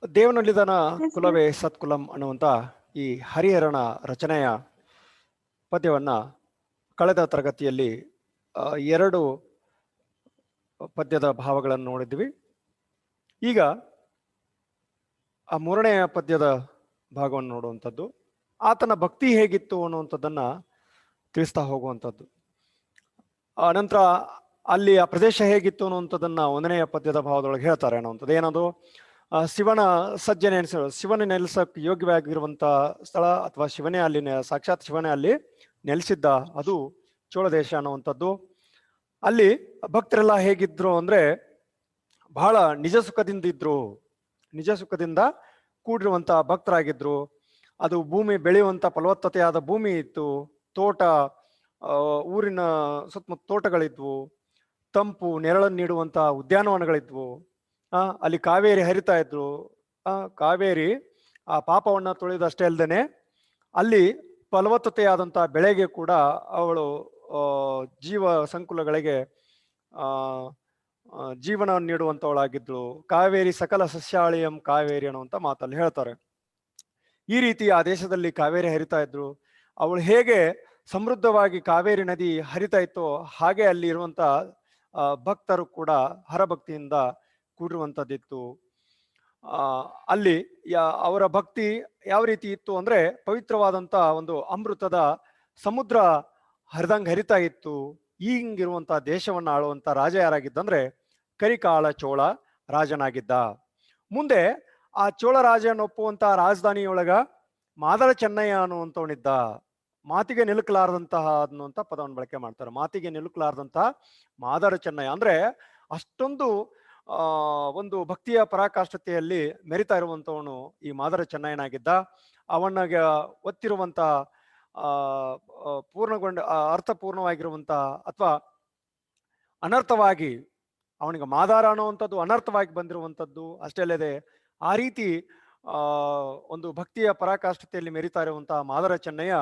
ದೇವನಲ್ಲಿದನ Yes, sir. ಕುಲವೇ ಸತ್ಕುಲಂ ಅನ್ನುವಂಥ ಈ ಹರಿಹರನ ರಚನೆಯ ಪದ್ಯವನ್ನ ಕಳೆದ ತರಗತಿಯಲ್ಲಿ ಎರಡು ಪದ್ಯದ ಭಾವಗಳನ್ನು ನೋಡಿದ್ವಿ. ಈಗ ಆ ಮೂರನೆಯ ಪದ್ಯದ ಭಾಗವನ್ನು ನೋಡುವಂಥದ್ದು, ಆತನ ಭಕ್ತಿ ಹೇಗಿತ್ತು ಅನ್ನುವಂಥದ್ದನ್ನ ತಿಳಿಸ್ತಾ ಹೋಗುವಂಥದ್ದು. ನಂತರ ಅಲ್ಲಿ ಆ ಪ್ರದೇಶ ಹೇಗಿತ್ತು ಅನ್ನುವಂಥದ್ದನ್ನ ಒಂದನೆಯ ಪದ್ಯದ ಭಾವದೊಳಗೆ ಹೇಳ್ತಾರೆ ಅನ್ನುವಂಥದ್ದು. ಏನದು? ಶಿವನ ಸಜ್ಜನೆ ಶಿವನ ನೆಲೆಸಕ್ಕೆ ಯೋಗ್ಯವಾಗಿರುವಂಥ ಸ್ಥಳ, ಅಥವಾ ಶಿವನೇ ಅಲ್ಲಿ ಸಾಕ್ಷಾತ್ ಶಿವನೇ ಅಲ್ಲಿ ನೆಲೆಸಿದ್ದ, ಅದು ಚೋಳ ದೇಶ ಅನ್ನುವಂಥದ್ದು. ಅಲ್ಲಿ ಭಕ್ತರೆಲ್ಲ ಹೇಗಿದ್ರು ಅಂದ್ರೆ ಬಹಳ ನಿಜ ಸುಖದಿಂದ ಕೂಡಿರುವಂತ ಭಕ್ತರಾಗಿದ್ರು. ಅದು ಭೂಮಿ ಬೆಳೆಯುವಂತ ಫಲವತ್ತತೆಯಾದ ಭೂಮಿ ಇತ್ತು. ತೋಟ, ಊರಿನ ಸುತ್ತಮುತ್ತ ತೋಟಗಳಿದ್ವು. ತಂಪು ನೆರಳನ್ನು ನೀಡುವಂತ ಉದ್ಯಾನವನಗಳಿದ್ವು. ಅಲ್ಲಿ ಕಾವೇರಿ ಹರಿತಾ ಇದ್ರು. ಕಾವೇರಿ ಆ ಪಾಪವನ್ನ ತೊಳೆದಷ್ಟೇ ಅಲ್ಲದೇನೆ ಅಲ್ಲಿ ಫಲವತ್ತತೆಯಾದಂಥ ಬೆಳೆಗೆ ಕೂಡ ಅವಳು ಜೀವ ಸಂಕುಲಗಳಿಗೆ ಜೀವನ ನೀಡುವಂಥವಳಾಗಿದ್ಳು. ಕಾವೇರಿ ಸಕಲ ಸಸ್ಯಾಳಿಯಂ ಕಾವೇರಿ ಅನ್ನುವಂಥ ಮಾತಲ್ಲಿ ಹೇಳ್ತಾರೆ. ಈ ರೀತಿ ಆ ದೇಶದಲ್ಲಿ ಕಾವೇರಿ ಹರಿತಾ ಇದ್ರು. ಅವಳು ಹೇಗೆ ಸಮೃದ್ಧವಾಗಿ ಕಾವೇರಿ ನದಿ ಹರಿತಾ ಇತ್ತೋ ಹಾಗೆ ಅಲ್ಲಿ ಇರುವಂತ ಭಕ್ತರು ಕೂಡ ಹರಭಕ್ತಿಯಿಂದ ಕೂಡಿರುವಂಥದ್ದಿತ್ತು. ಅಲ್ಲಿ ಅವರ ಭಕ್ತಿ ಯಾವ ರೀತಿ ಇತ್ತು ಅಂದ್ರೆ ಪವಿತ್ರವಾದಂತ ಒಂದು ಅಮೃತದ ಸಮುದ್ರ ಹರಿದಂಗ್ ಹರಿತಾ ಇತ್ತು. ಹಿಂಗಿರುವಂತ ದೇಶವನ್ನ ಆಳುವಂತ ರಾಜ ಯಾರಾಗಿದ್ದಂದ್ರೆ ಕರಿಕಾಳ ಚೋಳ ರಾಜನಾಗಿದ್ದ. ಮುಂದೆ ಆ ಚೋಳ ರಾಜನ ಒಪ್ಪುವಂತ ರಾಜಧಾನಿಯೊಳಗ ಮಾದರ ಚೆನ್ನಯ್ಯ ಅನ್ನುವಂಥವನಿದ್ದ. ಮಾತಿಗೆ ನಿಲುಕಲಾರದಂತಹ ಅನ್ನುವಂಥ ಪದವನ್ನು ಬಳಕೆ ಮಾಡ್ತಾರೆ. ಮಾತಿಗೆ ನಿಲುಕಲಾರದಂತಹ ಮಾದರ ಚೆನ್ನಯ್ಯ ಅಂದ್ರೆ ಅಷ್ಟೊಂದು ಒಂದು ಭಕ್ತಿಯ ಪರಾಕಾಷ್ಠತೆಯಲ್ಲಿ ಮೆರಿತಾ ಇರುವಂತವನು ಈ ಮಾದರ ಚೆನ್ನಯ್ಯನಾಗಿದ್ದ. ಅವನಿಗೆ ಒತ್ತಿರುವಂತ ಪೂರ್ಣಗೊಂಡ ಅರ್ಥಪೂರ್ಣವಾಗಿರುವಂತ ಅಥವಾ ಅನರ್ಥವಾಗಿ ಅವನಿಗೆ ಮಾದಾರ ಅನ್ನುವಂಥದ್ದು ಅನರ್ಥವಾಗಿ ಬಂದಿರುವಂಥದ್ದು ಅಷ್ಟೇ ಅಲ್ಲದೆ ಆ ರೀತಿ ಒಂದು ಭಕ್ತಿಯ ಪರಾಕಾಷ್ಠತೆಯಲ್ಲಿ ಮೆರಿತಾ ಇರುವಂತಹ ಮಾದರ ಚೆನ್ನಯ್ಯ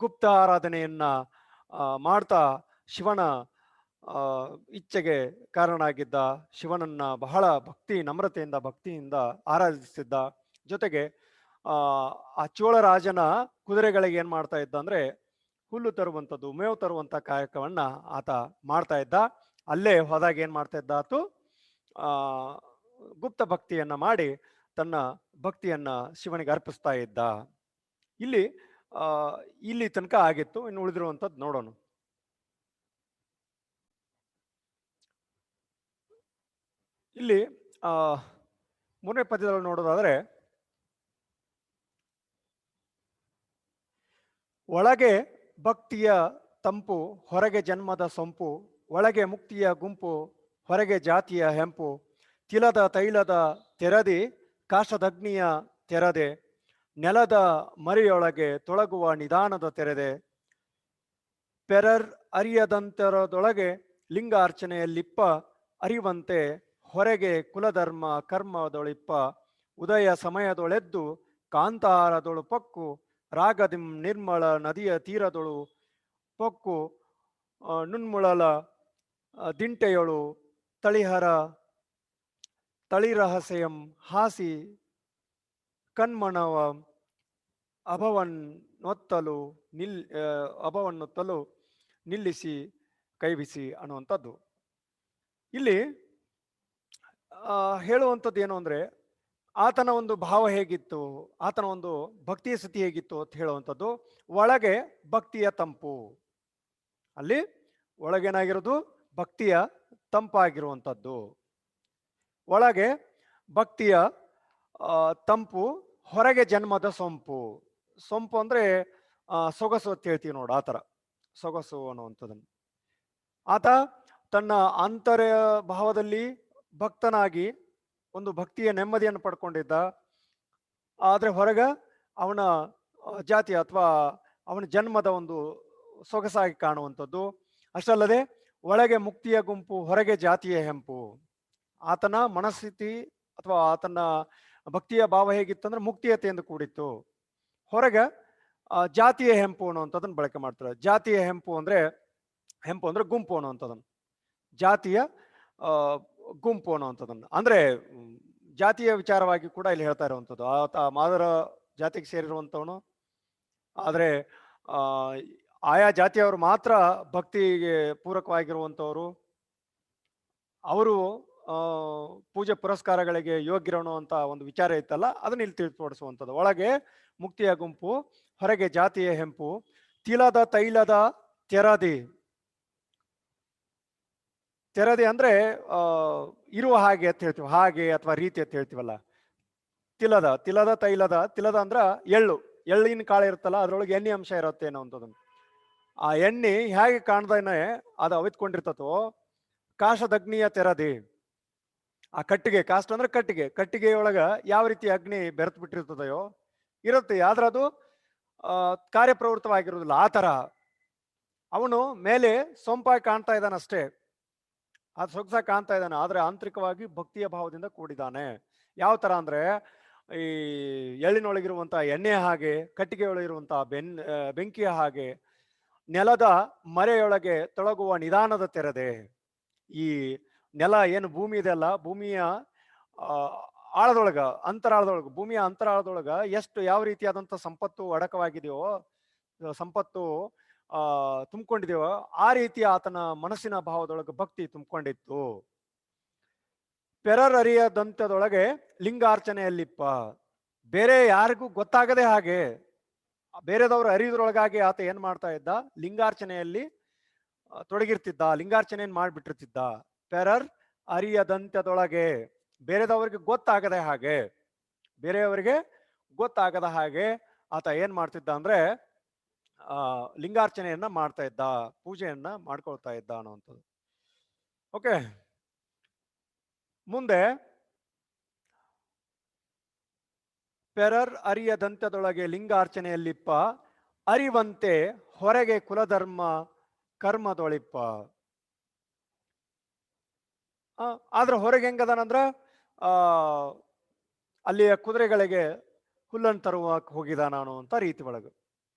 ಗುಪ್ತ ಆರಾಧನೆಯನ್ನ ಮಾಡ್ತಾ ಶಿವನ ಇಚ್ಛೆಗೆ ಕಾರಣನಾಗಿದ್ದ. ಶಿವನನ್ನ ಬಹಳ ಭಕ್ತಿಯಿಂದ ಆರಾಧಿಸಿದ್ದ. ಜೊತೆಗೆ ಆ ಚೋಳ ರಾಜನ ಕುದುರೆಗಳಿಗೆ ಏನ್ ಮಾಡ್ತಾ ಇದ್ದ ಅಂದ್ರೆ ಹುಲ್ಲು ತರುವಂಥದ್ದು, ಮೇವು ತರುವಂತ ಕಾಯಕವನ್ನ ಆತ ಮಾಡ್ತಾ ಇದ್ದ. ಅಲ್ಲೇ ಹೋದಾಗ ಏನ್ ಮಾಡ್ತಾ ಇದ್ದ ಆತು ಗುಪ್ತ ಭಕ್ತಿಯನ್ನ ಮಾಡಿ ತನ್ನ ಭಕ್ತಿಯನ್ನ ಶಿವನಿಗೆ ಅರ್ಪಿಸ್ತಾ ಇದ್ದ. ಇಲ್ಲಿ ತನಕ ಆಗಿತ್ತು. ಇನ್ನು ಉಳಿದಿರುವಂಥದ್ದು ನೋಡೋಣ. ಇಲ್ಲಿ ಮೂರನೇ ಪದ್ಯದಲ್ಲಿ ನೋಡೋದಾದ್ರೆ, ಒಳಗೆ ಭಕ್ತಿಯ ತಂಪು ಹೊರಗೆ ಜನ್ಮದ ಸೊಂಪು, ಒಳಗೆ ಮುಕ್ತಿಯ ಗುಂಪು ಹೊರಗೆ ಜಾತಿಯ ಹೆಂಪು, ತಿಲದ ತೈಲದ ತೆರದಿ ಕಾಶದಗ್ನಿಯ ತೆರದೆ, ನೆಲದ ಮರಿಯೊಳಗೆ ತೊಳಗುವ ನಿಧಾನದ ತೆರೆದೆ, ಪೆರರ್ ಅರಿಯದಂತರದೊಳಗೆ ಲಿಂಗ ಅರ್ಚನೆಯಲ್ಲಿಪ್ಪ ಅರಿವಂತೆ, ಹೊರಗೆ ಕುಲಧರ್ಮ ಕರ್ಮದೊಳಿಪ್ಪ, ಉದಯ ಸಮಯದೊಳೆದ್ದು ಕಾಂತಾರದೊಳು ಪಕ್ಕು, ರಾಗದಿಂ ನಿರ್ಮಳ ನದಿಯ ತೀರದೊಳು ಪೊಕ್ಕು, ನುಣ್ಮುಳಲ ದಿಂಟೆಯೊಳು ತಳಿರಹಸ್ಯಂ ಹಾಸಿ ಕಣ್ಮಣವ ಅಭವನ್ನೊತ್ತಲು ನಿಲ್ಲಿಸಿ ಕೈಬಿಸಿ ಅನ್ನುವಂಥದ್ದು. ಇಲ್ಲಿ ಹೇಳುವಂಥದ್ದು ಏನು ಅಂದ್ರೆ ಆತನ ಒಂದು ಭಾವ ಹೇಗಿತ್ತು, ಆತನ ಒಂದು ಭಕ್ತಿಯ ಸ್ಥಿತಿ ಹೇಗಿತ್ತು ಅಂತ ಹೇಳುವಂಥದ್ದು. ಒಳಗೆ ಭಕ್ತಿಯ ತಂಪು, ಅಲ್ಲಿ ಒಳಗೇನಾಗಿರೋದು ಭಕ್ತಿಯ ತಂಪಾಗಿರುವಂಥದ್ದು. ಒಳಗೆ ಭಕ್ತಿಯ ತಂಪು, ಹೊರಗೆ ಜನ್ಮದ ಸೊಂಪು. ಸೊಂಪು ಅಂದ್ರೆ ಸೊಗಸು ಅಂತ ಹೇಳ್ತೀವಿ ನೋಡು, ಆ ಥರ ಸೊಗಸು ಅನ್ನುವಂಥದ್ದನ್ನು. ಆತ ತನ್ನ ಆಂತರ್ಯ ಭಾವದಲ್ಲಿ ಭಕ್ತನಾಗಿ ಒಂದು ಭಕ್ತಿಯ ನೆಮ್ಮದಿಯನ್ನು ಪಡ್ಕೊಂಡಿದ್ದ. ಆದರೆ ಹೊರಗ ಅವನ ಜಾತಿ ಅಥವಾ ಅವನ ಜನ್ಮದ ಒಂದು ಸೊಗಸಾಗಿ ಕಾಣುವಂಥದ್ದು. ಅಷ್ಟಲ್ಲದೆ ಒಳಗೆ ಮುಕ್ತಿಯ ಗುಂಪು ಹೊರಗೆ ಜಾತಿಯ ಹೆಂಪು. ಆತನ ಮನಸ್ಥಿತಿ ಅಥವಾ ಆತನ ಭಕ್ತಿಯ ಭಾವ ಹೇಗಿತ್ತಂದ್ರೆ ಮುಕ್ತಿಯತೆಯಿಂದ ಕೂಡಿತ್ತು. ಹೊರಗೆ ಜಾತಿಯ ಹೆಂಪು ಅನ್ನುವಂಥದ್ದನ್ನು ಬಳಕೆ ಮಾಡ್ತಾರೆ. ಜಾತಿಯ ಹೆಂಪು ಅಂದ್ರೆ ಗುಂಪು ಅನ್ನುವಂಥದ್ದನ್ನು, ಜಾತಿಯ ಗುಂಪು ಅನ್ನುವಂಥದ್ದನ್ನು. ಅಂದ್ರೆ ಜಾತಿಯ ವಿಚಾರವಾಗಿ ಕೂಡ ಇಲ್ಲಿ ಹೇಳ್ತಾ ಇರುವಂಥದ್ದು. ಆತ ಮಾದರ ಜಾತಿಗೆ ಸೇರಿರುವಂಥವನು. ಆದರೆ ಆಯಾ ಜಾತಿಯವರು ಮಾತ್ರ ಭಕ್ತಿಗೆ ಪೂರಕವಾಗಿರುವಂಥವ್ರು. ಅವರು ಪೂಜೆ ಪುರಸ್ಕಾರಗಳಿಗೆ ಯೋಗ್ಯರನು ಅಂತ ಒಂದು ವಿಚಾರ ಇತ್ತಲ್ಲ, ಅದನ್ನ ಇಲ್ಲಿ ತಿಳಿದುಪಡಿಸುವಂಥದ್ದು. ಒಳಗೆ ಮುಕ್ತಿಯ ಗುಂಪು, ಹೊರಗೆ ಜಾತಿಯ ಹೆಂಪು, ತಿಲದ ತೈಲದ ತೆರದಿ. ತೆರದಿ ಅಂದ್ರೆ ಇರುವ ಹಾಗೆ ಅಂತ ಹೇಳ್ತೀವಿ, ಹಾಗೆ ಅಥವಾ ರೀತಿ ಅಂತ ಹೇಳ್ತೀವಲ್ಲ. ತಿಲದ ತೈಲದ ಅಂದ್ರ ಎಳ್ಳಿನ ಕಾಳು ಇರುತ್ತಲ್ಲ, ಅದ್ರೊಳಗೆ ಎಣ್ಣೆ ಅಂಶ ಇರುತ್ತೆ ಅನ್ನೋಂಥದ್ದು. ಆ ಎಣ್ಣೆ ಹೇಗೆ ಕಾಣ್ದೇನೆ ಅದು ಅವಿತ್ಕೊಂಡಿರ್ತತೋ, ಕಾಶದಗ್ನಿಯ ತೆರದಿ. ಆ ಕಟ್ಟಿಗೆ, ಕಾಸ್ಟ್ ಅಂದ್ರೆ ಕಟ್ಟಿಗೆಯೊಳಗ ಯಾವ ರೀತಿ ಅಗ್ನಿ ಬೆರೆತು ಬಿಟ್ಟಿರ್ತದೆಯೋ ಇರುತ್ತೆ, ಆದ್ರೆ ಅದು ಕಾರ್ಯಪ್ರವೃತ್ತವಾಗಿರುವುದಿಲ್ಲ. ಆ ತರ ಅವನು ಮೇಲೆ ಸೊಂಪಾಗಿ ಕಾಣ್ತಾ ಇದ್ದಾನಷ್ಟೇ, ಅದು ಸೊಗಸಾಗಿ ಕಾಣ್ತಾ ಇದ್ದಾನೆ, ಆದ್ರೆ ಆಂತರಿಕವಾಗಿ ಭಕ್ತಿಯ ಭಾವದಿಂದ ಕೂಡಿದ್ದಾನೆ. ಯಾವ ತರ ಅಂದ್ರೆ, ಈ ಎಳ್ಳಿನೊಳಗಿರುವಂತಹ ಎಣ್ಣೆಯ ಹಾಗೆ, ಕಟ್ಟಿಗೆಯೊಳಗಿರುವಂತಹ ಬೆಂಕಿಯ ಹಾಗೆ, ನೆಲದ ಮರೆಯೊಳಗೆ ತೊಳಗುವ ನಿಧಾನದ ತೆರದೆ. ಈ ನೆಲ ಏನು ಭೂಮಿ ಇದೆ ಅಲ್ಲ, ಭೂಮಿಯ ಆಳದೊಳಗ, ಭೂಮಿಯ ಅಂತರಾಳದೊಳಗ ಎಷ್ಟು ಯಾವ ರೀತಿಯಾದಂಥ ಸಂಪತ್ತು ಅಡಕವಾಗಿದೆಯೋ, ಸಂಪತ್ತು ತುಂಬಿಕೊಂಡಿದೆಯೋ, ಆ ರೀತಿ ಆತನ ಮನಸ್ಸಿನ ಭಾವದೊಳಗೆ ಭಕ್ತಿ ತುಂಬಿಕೊಂಡಿತ್ತು. ಪೆರರರಿಯದಂತದೊಳಗೆ ಲಿಂಗಾರ್ಚನೆಯಲ್ಲಿಪ್ಪ. ಬೇರೆ ಯಾರಿಗೂ ಗೊತ್ತಾಗದೆ ಹಾಗೆ, ಬೇರೆದವರು ಅರಿಯೋದ್ರೊಳಗಾಗಿ ಆತ ಏನ್ ಮಾಡ್ತಾ ಇದ್ದ, ಲಿಂಗಾರ್ಚನೆಯಲ್ಲಿ ತೊಡಗಿರ್ತಿದ್ದ, ಲಿಂಗಾರ್ಚನೆಯನ್ನು ಮಾಡ್ಬಿಟ್ಟಿರ್ತಿದ್ದ. ಪೆರರ್ ಅರಿಯದಂತ್ಯದೊಳಗೆ, ಬೇರೆದವರಿಗೆ ಗೊತ್ತಾಗದ ಹಾಗೆ ಆತ ಏನ್ ಮಾಡ್ತಿದ್ದ ಅಂದ್ರೆ ಲಿಂಗಾರ್ಚನೆಯನ್ನ ಮಾಡ್ತಾ ಇದ್ದ, ಪೂಜೆಯನ್ನ ಮಾಡ್ಕೊಳ್ತಾ ಇದ್ದ ಅನ್ನುವಂಥದ್ದು. ಓಕೆ, ಮುಂದೆ ಪೆರರ್ ಅರಿಯದಂತ್ಯದೊಳಗೆ ಲಿಂಗಾರ್ಚನೆಯಲ್ಲಿಪ್ಪ, ಅರಿವಂತೆ ಹೊರಗೆ ಕುಲಧರ್ಮ ಕರ್ಮದೊಳಿಪ್ಪ. ಆದ್ರೆ ಹೊರಗೆ ಹೆಂಗದಾನಂದ್ರ ಅಲ್ಲಿಯ ಕುದುರೆಗಳಿಗೆ ಹುಲ್ಲನ್ನು ತರುವಕ್ಕೆ ಹೋಗಿದಾನ ಅನ್ನುವಂಥ ರೀತಿ ಒಳಗೆ.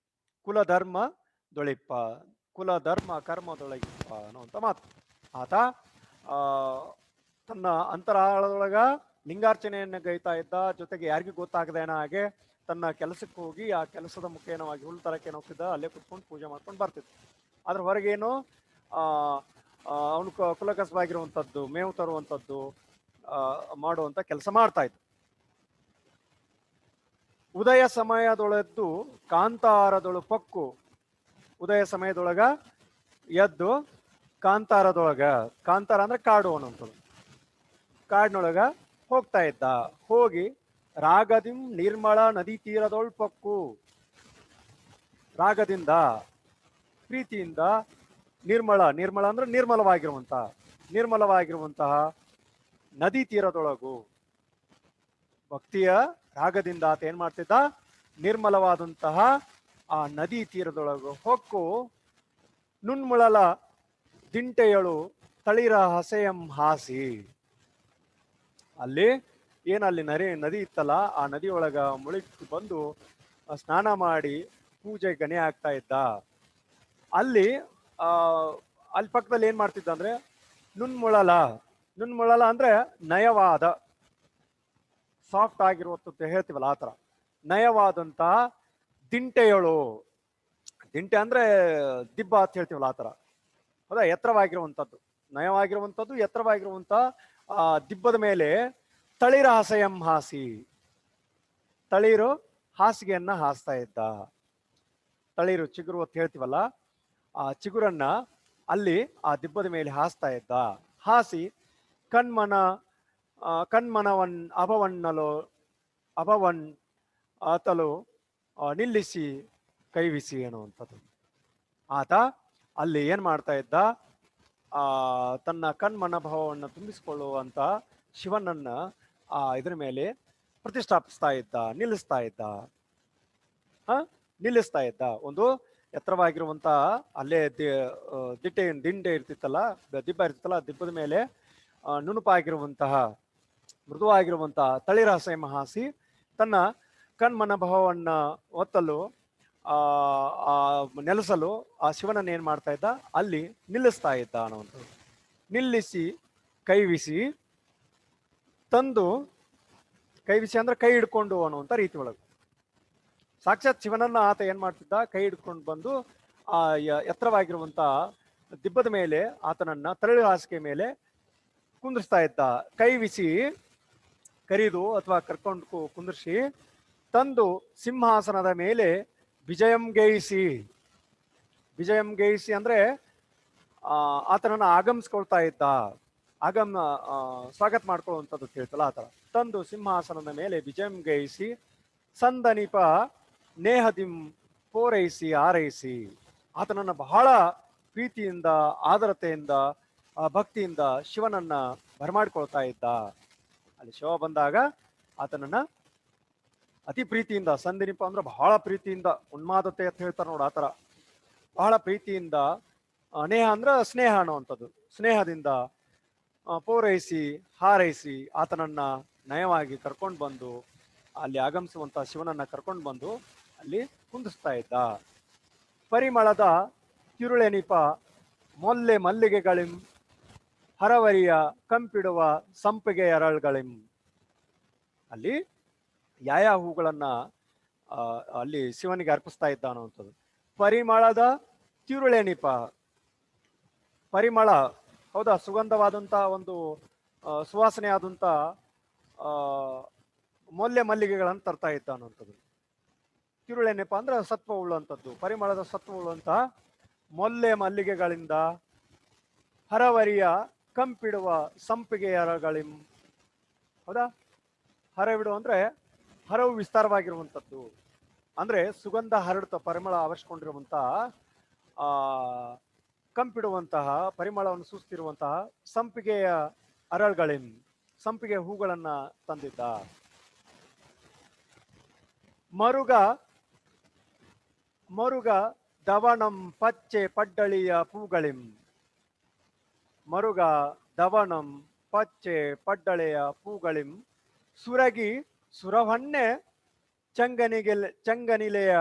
ಕುಲಧರ್ಮ ದೊಳಿಪ್ಪ, ಕುಲಧರ್ಮ ಕರ್ಮದೊಳಗಿಪ್ಪ ಅನ್ನುವಂಥ ಮಾತು. ಆತ ತನ್ನ ಅಂತರಾಳದೊಳಗ ಲಿಂಗಾರ್ಚನೆಯನ್ನು ಗೈತಾ ಇದ್ದ, ಜೊತೆಗೆ ಯಾರಿಗೂ ಗೊತ್ತಾಗದೇನ ಹಾಗೆ ತನ್ನ ಕೆಲಸಕ್ಕೆ ಹೋಗಿ ಆ ಕೆಲಸದ ಮುಖೇನವಾಗಿ ಹುಲ್ಲು ತರಕ್ಕೆ ಹೋಗ್ತಿದ್ದ, ಅಲ್ಲೇ ಕುತ್ಕೊಂಡು ಪೂಜೆ ಮಾಡ್ಕೊಂಡು ಬರ್ತಿದ್ದ. ಅದ್ರ ಹೊರಗೇನು ಅವನು ಕುಲಕಸವಾಗಿರುವಂಥದ್ದು, ಮೇವು ತರುವಂಥದ್ದು ಮಾಡುವಂಥ ಕೆಲಸ ಮಾಡ್ತಾ ಇದ್ದ. ಉದಯ ಸಮಯದೊಳೆದ್ದು ಕಾಂತಾರದೊಳು ಪಕ್ಕು, ಉದಯ ಸಮಯದೊಳಗ ಎದ್ದು ಕಾಂತಾರ ಅಂದ್ರೆ ಕಾಡು ಅನ್ನುವಂಥದ್ದು, ಕಾಡಿನೊಳಗ ಹೋಗ್ತಾ ಇದ್ದ. ಹೋಗಿ ರಾಗದಿಂ ನಿರ್ಮಳ ನದಿ ತೀರದೊಳ್ ಪಕ್ಕು, ರಾಗದಿಂದ ಪ್ರೀತಿಯಿಂದ ನಿರ್ಮಳ ಅಂದ್ರೆ ನಿರ್ಮಲವಾಗಿರುವಂತಹ ನದಿ ತೀರದೊಳಗು, ಭಕ್ತಿಯ ರಾಗದಿಂದ ಆತ ಏನ್ ಮಾಡ್ತಿದ್ದ, ನಿರ್ಮಲವಾದಂತಹ ಆ ನದಿ ತೀರದೊಳಗು ಹೊಕ್ಕು ನುಣ್ಮುಳಲ ದಿಂಟೆಯಳು ತಳಿರ ಹಸೆಯಂ ಹಾಸಿ. ಅಲ್ಲಿ ನದಿ ಇತ್ತಲ್ಲ, ಆ ನದಿಯೊಳಗ ಮುಳುಗಿ ಬಂದು ಸ್ನಾನ ಮಾಡಿ ಪೂಜೆ ಗಣೆ ಆಗ್ತಾ ಇದ್ದ. ಅಲ್ಲಿ ಪಕ್ಕದಲ್ಲಿ ಏನ್ ಮಾಡ್ತಿದ್ದ ಅಂದ್ರೆ ನುಣ್ಮುಳಲ ಅಂದ್ರೆ ನಯವಾದ, ಸಾಫ್ಟ್ ಆಗಿರುವಂತ ಹೇಳ್ತೀವಲ್ಲ, ಆತರ ನಯವಾದಂತ ದಿಂಟೆಯಳು. ದಿಂಟೆ ಅಂದ್ರೆ ದಿಬ್ಬ ಅಂತ ಹೇಳ್ತೀವಲ್ಲ, ಆತರ. ಹೌದಾ, ಎತ್ತರವಾಗಿರುವಂಥದ್ದು, ನಯವಾಗಿರುವಂಥದ್ದು, ಎತ್ತರವಾಗಿರುವಂತ ಆ ದಿಬ್ಬದ ಮೇಲೆ ತಳಿರ ಹಸೆಯಂ ಹಾಸಿ, ತಳಿರು ಹಾಸಿಗೆಯನ್ನ ಹಾಸ್ತಾ ಇದ್ದ. ತಳಿರು ಚಿಗುರು ಅಂತ ಹೇಳ್ತೀವಲ್ಲ, ಆ ಚಿಗುರನ್ನ ಅಲ್ಲಿ ಆ ದಿಬ್ಬದ ಮೇಲೆ ಹಾಸ್ತಾ ಇದ್ದ. ಹಾಸಿ ಕಣ್ಮನವನ್ ಅಭವನ್ ಆತಲು ನಿಲ್ಲಿಸಿ ಕೈವಿಸಿ ಅನ್ನುವಂಥದ್ದು. ಆತ ಅಲ್ಲಿ ಏನ್ ಮಾಡ್ತಾ ಇದ್ದ, ತನ್ನ ಕಣ್ಮನಭಾವವನ್ನು ತುಂಬಿಸಿಕೊಳ್ಳುವಂತ ಶಿವನನ್ನ ಇದ್ರ ಮೇಲೆ ಪ್ರತಿಷ್ಠಾಪಿಸ್ತಾ ಇದ್ದ, ನಿಲ್ಲಿಸ್ತಾ ಇದ್ದ. ಒಂದು ಎತ್ತರವಾಗಿರುವಂತ ಅಲ್ಲೇ ದಿಂಡೆ ಇರ್ತಿತ್ತಲ್ಲ, ದಿಬ್ಬ ಇರ್ತಿತ್ತಲ್ಲ, ದಿಬ್ಬದ ಮೇಲೆ ನುಣುಪಾಗಿರುವಂತಹ ಮೃದುವಾಗಿರುವಂತಹ ತಳಿರಹಸೆ ಹಾಸಿ ತನ್ನ ಕಣ್ಮನಭಾವವನ್ನ ಒತ್ತಲು ನೆಲೆಸಲು ಆ ಶಿವನನ್ನ ಏನ್ ಮಾಡ್ತಾ ಇದ್ದ, ಅಲ್ಲಿ ನಿಲ್ಲಿಸ್ತಾ ಇದ್ದ ಅನ್ನುವಂಥದ್ದು. ನಿಲ್ಲಿಸಿ ಕೈವಿಸಿ ತಂದು ಕೈ ವಿಸಿ ಅಂದ್ರೆ ಕೈ ಹಿಡ್ಕೊಂಡು ಅನ್ನುವಂಥ ರೀತಿ ಒಳಗೆ. ಸಾಕ್ಷಾತ್ ಶಿವನನ್ನ ಆತ ಏನ್ ಮಾಡ್ತಿದ್ದ, ಕೈ ಹಿಡ್ಕೊಂಡು ಬಂದು ಆ ಎತ್ತರವಾಗಿರುವಂತ ದಿಬ್ಬದ ಮೇಲೆ ಆತನನ್ನ ತರಳು ಹಾಸಿಗೆ ಮೇಲೆ ಕುಂದಿರ್ಸ್ತಾ ಇದ್ದ. ಕೈ ವಿಸಿ ಕರೀದು ಅಥವಾ ಕರ್ಕೊಂಡು ಕುಂದಿರ್ಸಿ ತಂದು ಸಿಂಹಾಸನದ ಮೇಲೆ ವಿಜಯಂ ಗೈಸಿ. ವಿಜಯಂ ಗೈಸಿ ಅಂದ್ರೆ ಆತನನ್ನ ಆಗಮಿಸ್ಕೊಳ್ತಾ ಇದ್ದ, ಸ್ವಾಗತ ಮಾಡ್ಕೊಳ್ಳುವಂಥದ್ದು ಹೇಳ್ತಲ್ಲ ಆತರ. ತಂದು ಸಿಂಹಾಸನದ ಮೇಲೆ ವಿಜಯಂ ಗೈಸಿ ಸಂದನಿಪ ನೇಹದಿಂ ಪೋರೈಸಿ ಆರೈಸಿ. ಆತನನ್ನ ಬಹಳ ಪ್ರೀತಿಯಿಂದ, ಆದರತೆಯಿಂದ, ಭಕ್ತಿಯಿಂದ ಶಿವನನ್ನ ಬರಮಾಡ್ಕೊಳ್ತಾ ಇದ್ದ. ಅಲ್ಲಿ ಶಿವ ಬಂದಾಗ ಆತನನ್ನ ಅತಿ ಪ್ರೀತಿಯಿಂದ, ಸಂದಿನಿಪ ಅಂದ್ರೆ ಬಹಳ ಪ್ರೀತಿಯಿಂದ, ಉನ್ಮಾದತೆ ಅಂತ ಹೇಳ್ತಾರೆ ನೋಡಿ ಆತರ, ಬಹಳ ಪ್ರೀತಿಯಿಂದ, ನೇಹ ಅಂದ್ರ ಸ್ನೇಹ ಅನ್ನುವಂಥದ್ದು, ಸ್ನೇಹದಿಂದ ಪೂರೈಸಿ ಹಾರೈಸಿ ಆತನನ್ನ ನಯವಾಗಿ ಕರ್ಕೊಂಡು ಬಂದು ಅಲ್ಲಿ ಆಗಮಿಸುವಂತ ಶಿವನನ್ನ ಕರ್ಕೊಂಡು ಬಂದು ಅಲ್ಲಿ ಕುಂದಿಸ್ತಾ ಇದ್ದ. ಪರಿಮಳದ ತಿರುಳೆನಿಪ ಮೊಲ್ಲೆ ಮಲ್ಲಿಗೆಗಳಿಂ ಹರವರಿಯ ಕಂಪಿಡುವ ಸಂಪಿಗೆ ಅರಳುಗಳಿಂ. ಅಲ್ಲಿ ಯಾವ ಹೂಗಳನ್ನ ಅಲ್ಲಿ ಶಿವನಿಗೆ ಅರ್ಪಿಸ್ತಾ ಇದ್ದ ಅನ್ನುವಂಥದ್ದು. ಪರಿಮಳದ ತಿರುಳೆನಿಪ, ಪರಿಮಳ ಹೌದಾ, ಸುಗಂಧವಾದಂತ ಒಂದು ಸುವಾಸನೆ ಆದಂತ ಮೊಲ್ಲೆ ಮಲ್ಲಿಗೆಗಳನ್ನು ತರ್ತಾ ಇದ್ದ ಅನ್ನುವಂಥದ್ದು. ತಿರುಳೆನೆಪ ಅಂದ್ರೆ ಸತ್ವ ಉಳ್ಳುವಂಥದ್ದು, ಪರಿಮಳದ ಸತ್ವ ಉಳ್ಳುವಂತ ಮೊಲ್ಲೆ ಮಲ್ಲಿಗೆಗಳಿಂದ ಹರವರಿಯ ಕಂಪಿಡುವ ಸಂಪಿಗೆ ಹರಗಳಿಂ. ಹೌದಾ, ಹರವಿಡು ಅಂದ್ರೆ ಹರವು ವಿಸ್ತಾರವಾಗಿರುವಂಥದ್ದು, ಅಂದ್ರೆ ಸುಗಂಧ ಹರಡುತ್ತ ಪರಿಮಳ ಆವರಿಸಿಕೊಂಡಿರುವಂತ ಕಂಪಿಡುವಂತಹ ಪರಿಮಳವನ್ನು ಸೂಸ್ತಿರುವಂತಹ ಸಂಪಿಗೆಯ ಅರಳುಗಳಿಂ, ಸಂಪಿಗೆ ಹೂಗಳನ್ನ ತಂದಿದ್ದ. ಮರುಗ ಮರುಗ ದವಣಂ ಪಚ್ಚೆ ಪಡ್ಡಳಿಯ ಪೂಗಳಿಂ. ಮರುಗ ದವಣಂ ಪಚ್ಚೆ ಪಡ್ಡಳೆಯ ಪೂಗಳಿಂ ಸುರಗಿ ಸುರವನ್ನೆ ಚಂಗನಿಲೆಯ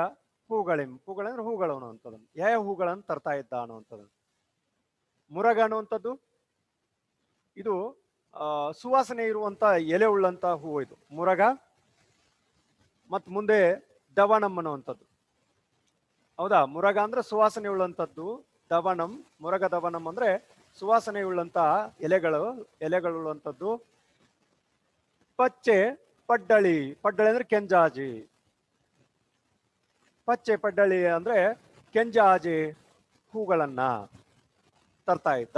ಹೂಗಳಿಂ. ಹೂಗಳಂದ್ರೆ ಹೂಗಳು ಅನ್ನುವಂಥದ್ದು, ಯಾವ ಹೂಗಳನ್ನು ತರ್ತಾ ಇದ್ದ ಅನ್ನುವಂಥದ್ದು. ಮುರಗ ಅನ್ನುವಂಥದ್ದು ಇದು ಸುವಾಸನೆ ಇರುವಂತ ಎಲೆ ಉಳ್ಳಂತ ಹೂವು, ಇದು ಮುರಗ. ಮತ್ ಮುಂದೆ ದವಣಂ ಅನ್ನುವಂಥದ್ದು, ಹೌದಾ, ಮುರಗ ಅಂದ್ರೆ ಸುವಾಸನೆ ಉಳ್ಳಂಥದ್ದು, ದವಣಂ ಮುರಗ ದವಣಂ ಅಂದ್ರೆ ಸುವಾಸನೆ ಉಳ್ಳಂತ ಎಲೆಗಳುಳ್ಳಂಥದ್ದು. ಪಚ್ಚೆ ಪಡ್ಡಳಿ, ಪಡ್ಡಳಿ ಅಂದ್ರೆ ಕೆಂಜಾಜಿ, ಪಚ್ಚೆ ಪಡ್ಡಳಿ ಅಂದ್ರೆ ಕೆಂಜಾಜಿ ಹೂಗಳನ್ನ ತರ್ತಾ ಇದ್ದ.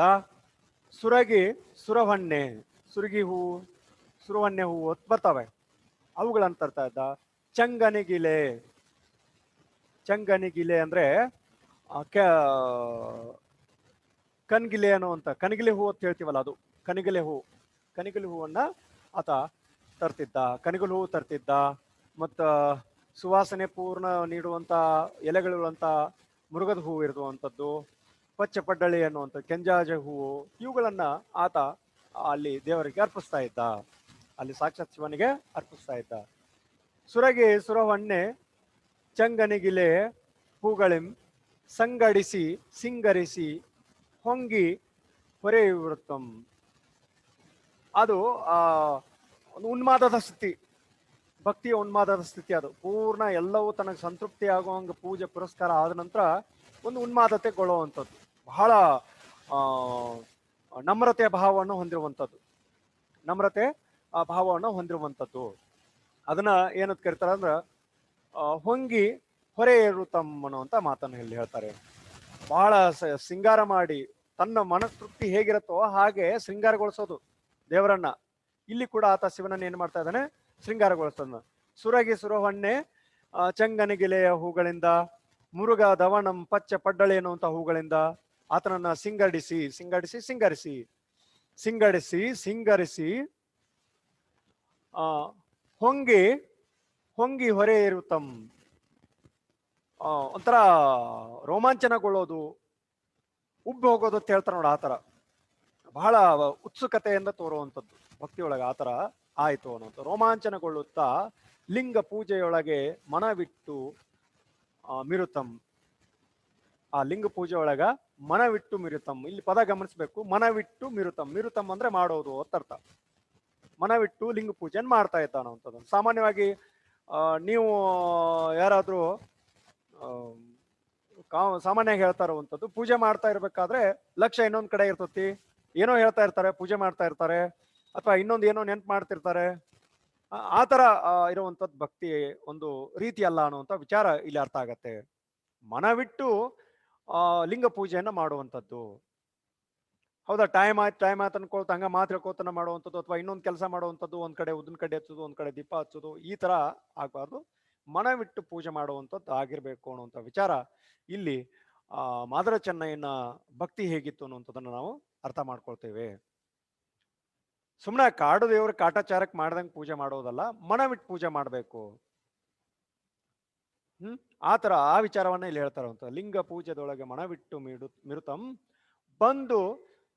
ಸುರಗಿ ಸುರವನ್ನೆ, ಸುರಗಿ ಹೂವು ಸುರವನ್ನೆ ಹೂವು ಬರ್ತವೆ, ಅವುಗಳನ್ನು ತರ್ತಾ ಇದ್ದ. ಚಂಗನಿಗಿಲೆ, ಚಂಗನಿಗಿಲೆ ಅಂದ್ರೆ ಕನ್ಗಿಲೆ ಅನ್ನುವಂತ, ಕನಗಿಲೆ ಹೂ ಅಂತ ಹೇಳ್ತೀವಲ್ಲ ಅದು ಕನಗಿಲೆ ಹೂ. ಕನಗಿಲೆ ಹೂವನ್ನ ಆತ ತರ್ತಿದ್ದ, ಕನಗಲು ಹೂ ತರ್ತಿದ್ದ. ಮತ್ತ ಸುವಾಸನೆ ಪೂರ್ಣ ನೀಡುವಂತ ಎಲೆಗಳಿರುವಂತ ಮುರುಗದ ಹೂವು ಇರುವಂಥದ್ದು, ಪಚ್ಚೆ ಪಡ್ಡಳಿ ಅನ್ನುವಂಥ ಕೆಂಜಾಜ ಹೂವು, ಇವುಗಳನ್ನ ಆತ ಅಲ್ಲಿ ದೇವರಿಗೆ ಅರ್ಪಿಸ್ತಾ ಇದ್ದ, ಅಲ್ಲಿ ಸಾಕ್ಷಾತ್ ಶಿವನಿಗೆ ಅರ್ಪಿಸ್ತಾ ಇದ್ದ. ಸುರಗೆ ಸುರವನ್ನೆ ಚಂಗನಿಗಿಲೆ ಹೂಗಳಿಂ ಸಂಗಡಿಸಿ ಸಿಂಗರಿಸಿ ಹೊಂಗಿ ಹೊರೆಯುವೃತ್ತಂ. ಅದು ಒಂದು ಉನ್ಮಾದದ ಸ್ಥಿತಿ, ಭಕ್ತಿಯ ಉನ್ಮಾದದ ಸ್ಥಿತಿ. ಅದು ಪೂರ್ಣ ಎಲ್ಲವೂ ತನಗೆ ಸಂತೃಪ್ತಿ ಆಗುವಂಗ ಪೂಜೆ ಪುರಸ್ಕಾರ ಆದ ನಂತರ ಒಂದು ಉನ್ಮಾದತೆಗೊಳ್ಳುವಂಥದ್ದು, ಬಹಳ ನಮ್ರತೆಯ ಭಾವವನ್ನು ಹೊಂದಿರುವಂಥದ್ದು, ನಮ್ರತೆ ಆ ಭಾವವನ್ನು ಹೊಂದಿರುವಂಥದ್ದು. ಅದನ್ನ ಏನಂತ ಕರೀತಾರೆ ಅಂದ್ರ ಹೊಂಗಿ ಹೊರೆ ಏರುತ್ತಮ್ ಅನ್ನುವಂತ ಮಾತನ್ನು ಇಲ್ಲಿ ಹೇಳ್ತಾರೆ. ಬಹಳ ಶೃಂಗಾರ ಮಾಡಿ ತನ್ನ ಮನಸ್ತೃಪ್ತಿ ಹೇಗಿರುತ್ತೋ ಹಾಗೆ ಶೃಂಗಾರಗೊಳಿಸೋದು ದೇವರನ್ನ. ಇಲ್ಲಿ ಕೂಡ ಆತ ಶಿವನನ್ನ ಏನ್ ಮಾಡ್ತಾ ಇದ್ದಾನೆ, ಶೃಂಗಾರಗೊಳಿಸ್ತಾನ. ಸುರಗಿ ಸುರವನ್ನೆ ಚಂಗನಿಗಿಲೆಯ ಹೂಗಳಿಂದ, ಮುರುಗ ದವಣಂ ಪಚ್ಚ ಪಡ್ಡಳಿ ಅನ್ನುವಂಥ ಹೂಗಳಿಂದ ಆತನನ್ನ ಸಿಂಗಡಿಸಿ ಸಿಂಗಡಿಸಿ ಸಿಂಗರಿಸಿ ಸಿಂಗಡಿಸಿ ಸಿಂಗರಿಸಿ ಹೊಂಗಿ ಹೊಂಗಿ ಹೊರೆ ಇರುತ್ತಮ್. ಒಂಥರ ರೋಮಾಂಚನಗೊಳ್ಳೋದು, ಉಬ್ಬಿ ಹೋಗೋದು ಅಂತ ಹೇಳ್ತಾರೆ ನೋಡಿ, ಆತರ ಬಹಳ ಉತ್ಸುಕತೆಯಿಂದ ತೋರುವಂಥದ್ದು ಭಕ್ತಿಯೊಳಗೆ ಆತರ ಆಯ್ತು ಅನ್ನೋದು. ರೋಮಾಂಚನಗೊಳ್ಳುತ್ತಾ ಲಿಂಗ ಪೂಜೆಯೊಳಗೆ ಮನವಿಟ್ಟು ಮಿರುತಂ. ಆ ಲಿಂಗ ಪೂಜೆ ಒಳಗ ಮನವಿಟ್ಟು ಮಿರುತಂ, ಇಲ್ಲಿ ಪದ ಗಮನಿಸ್ಬೇಕು, ಮನವಿಟ್ಟು ಮಿರುತಂ. ಮಿರುತಂ ಅಂದ್ರೆ ಮಾಡೋದು ಅಂತ ಅರ್ಥ. ಮನವಿಟ್ಟು ಲಿಂಗ ಪೂಜೆಯನ್ನು ಮಾಡ್ತಾ ಇದ್ದಾನ ಅಂತದ್ದು. ಸಾಮಾನ್ಯವಾಗಿ ನೀವು ಯಾರಾದ್ರೂ ಸಾಮಾನ್ಯವಾಗಿ ಹೇಳ್ತಾ ಇರುವಂಥದ್ದು, ಪೂಜೆ ಮಾಡ್ತಾ ಇರ್ಬೇಕಾದ್ರೆ ಲಕ್ಷ್ಯ ಇನ್ನೊಂದ್ ಕಡೆ ಇರ್ತತಿ, ಏನೋ ಹೇಳ್ತಾ ಇರ್ತಾರೆ, ಪೂಜೆ ಮಾಡ್ತಾ ಇರ್ತಾರೆ, ಅಥವಾ ಇನ್ನೊಂದು ಏನೋ ನೆನ್ಪು ಮಾಡ್ತಿರ್ತಾರೆ. ಆ ತರ ಇರುವಂತದ್ದು ಭಕ್ತಿ ಒಂದು ರೀತಿ ಅಲ್ಲ ಅನ್ನುವಂಥ ವಿಚಾರ ಇಲ್ಲಿ ಅರ್ಥ ಆಗತ್ತೆ. ಮನವಿಟ್ಟು ಲಿಂಗ ಪೂಜೆಯನ್ನ ಮಾಡುವಂಥದ್ದು. ಹೌದಾ, ಟೈಮ್ ಆಯ್ತು ಅನ್ಕೊಳ್ತಾ ಹಂಗ ಮಾತು ಹೇಳ್ಕೊತನ ಮಾಡುವಂಥದ್ದು, ಅಥವಾ ಇನ್ನೊಂದು ಕೆಲಸ ಮಾಡುವಂಥದ್ದು, ಒಂದ್ ಕಡೆ ಉದ್ದಿನ ಕಡ್ಡಿ ಹಚ್ಚೋದು, ಒಂದ್ ಕಡೆ ದೀಪ ಹಚ್ಚೋದು, ಈ ತರ ಆಗ್ಬಾರ್ದು. ಮನವಿಟ್ಟು ಪೂಜೆ ಮಾಡುವಂಥದ್ದು ಆಗಿರ್ಬೇಕು ಅನ್ನುವಂಥ ವಿಚಾರ ಇಲ್ಲಿ ಮಾದರ ಚೆನ್ನಯ್ಯನ ಭಕ್ತಿ ಹೇಗಿತ್ತು ಅನ್ನುವಂಥದ್ದನ್ನು ನಾವು ಅರ್ಥ ಮಾಡ್ಕೊಳ್ತೇವೆ. ಸುಮ್ಮನೆ ಕಾಡು ದೇವ್ರ ಕಾಟಾಚಾರಕ್ಕೆ ಮಾಡ್ದಂಗೆ ಪೂಜೆ ಮಾಡೋದಲ್ಲ, ಮನವಿಟ್ಟು ಪೂಜೆ ಮಾಡಬೇಕು. ಆತರ ಆ ವಿಚಾರವನ್ನ ಇಲ್ಲಿ ಹೇಳ್ತಾರಂತ. ಲಿಂಗ ಪೂಜೆದೊಳಗೆ ಮನವಿಟ್ಟು ಮಿರುತಂ ಬಂದು